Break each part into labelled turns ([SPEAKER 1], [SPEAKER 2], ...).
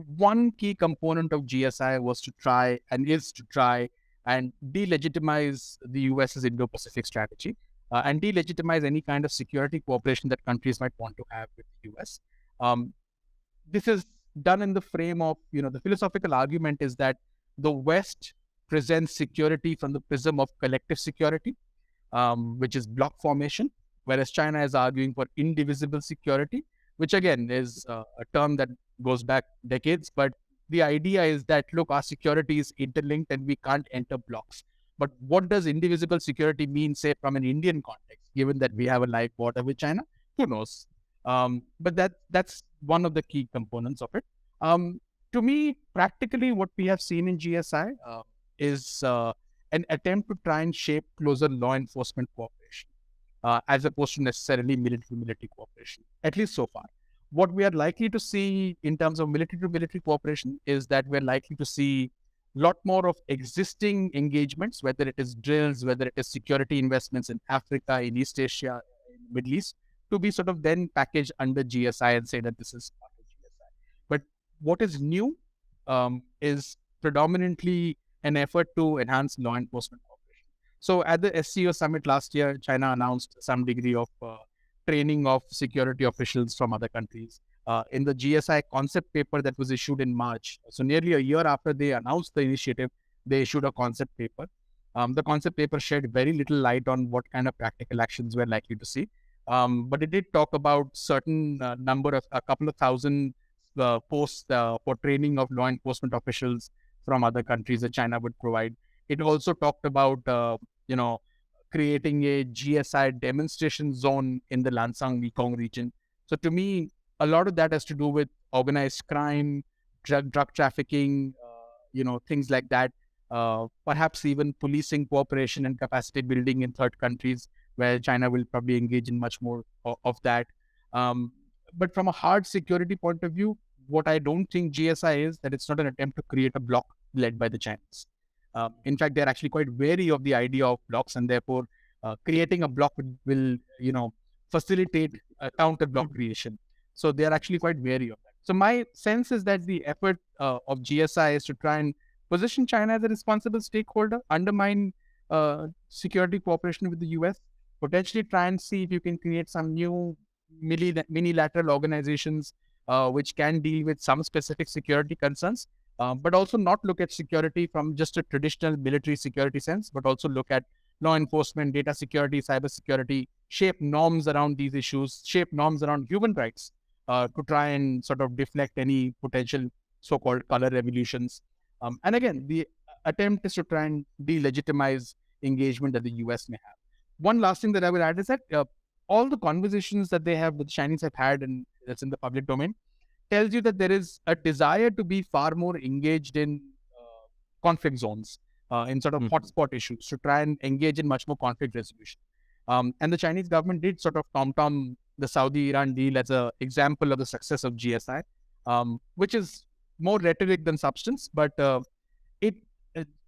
[SPEAKER 1] one key component of GSI was to try and delegitimize the US's Indo-Pacific strategy and delegitimize any kind of security cooperation that countries might want to have with the US. Um, this is done in the frame of, the philosophical argument is that the West presents security from the prism of collective security, which is bloc formation, whereas China is arguing for indivisible security, which again is a term that goes back decades. But the idea is that, look, our security is interlinked and we can't enter blocks. But what does indivisible security mean, say, from an Indian context, given that we have a live border with China? Who knows? But that's one of the key components of it. To me, practically, what we have seen in GSI is an attempt to try and shape closer law enforcement cooperation, as opposed to necessarily military-to-military cooperation, at least so far. What we are likely to see in terms of military-to-military cooperation is that we're likely to see a lot more of existing engagements, whether it is drills, whether it is security investments in Africa, in East Asia, in the Middle East, to be sort of then packaged under GSI and say that this is part of GSI. But what is new is predominantly an effort to enhance law enforcement cooperation. So at the SCO summit last year, China announced some degree of training of security officials from other countries. In the GSI concept paper that was issued in March, so nearly a year after they announced the initiative, they issued a concept paper. The concept paper shed very little light on what kind of practical actions we're likely to see. But it did talk about certain a couple of thousand posts for training of law enforcement officials from other countries that China would provide. It also talked about, creating a GSI demonstration zone in the Lansang Mekong region. So to me, a lot of that has to do with organized crime, drug trafficking, things like that. Perhaps even policing cooperation and capacity building in third countries, where China will probably engage in much more of that. But from a hard security point of view, what I don't think GSI is that it's not an attempt to create a bloc led by the Chinese. In fact, they're actually quite wary of the idea of blocks, and therefore creating a bloc will facilitate counter bloc creation. So they're actually quite wary of that. So my sense is that the effort of GSI is to try and position China as a responsible stakeholder, undermine security cooperation with the US, potentially try and see if you can create some new minilateral organizations which can deal with some specific security concerns, but also not look at security from just a traditional military security sense, but also look at law enforcement, data security, cyber security, shape norms around these issues, shape norms around human rights to try and sort of deflect any potential so-called color revolutions. And again, the attempt is to try and delegitimize engagement that the US may have. One last thing that I would add is that all the conversations that the Chinese have had, and that's in the public domain, tells you that there is a desire to be far more engaged in conflict zones, in sort of hotspot issues, to try and engage in much more conflict resolution. And the Chinese government did sort of tom-tom the Saudi-Iran deal as an example of the success of GSI, which is more rhetoric than substance, but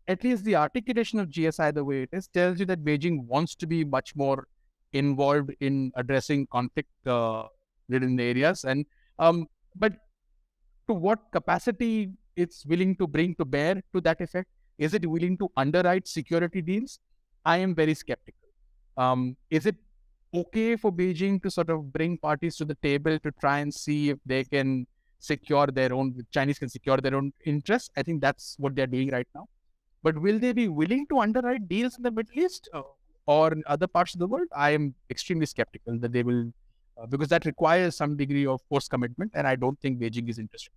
[SPEAKER 1] at least the articulation of GSI the way it is tells you that Beijing wants to be much more involved in addressing conflict within the areas, and but to what capacity it's willing to bring to bear to that effect? Is it willing to underwrite security deals? I am very skeptical. Is it okay for Beijing to sort of bring parties to the table to try and see if they can secure their own, Chinese can secure their own interests? I think that's what they're doing right now. But will they be willing to underwrite deals in the Middle East or in other parts of the world? I am extremely skeptical that they will, because that requires some degree of forced commitment, and I don't think Beijing is interested.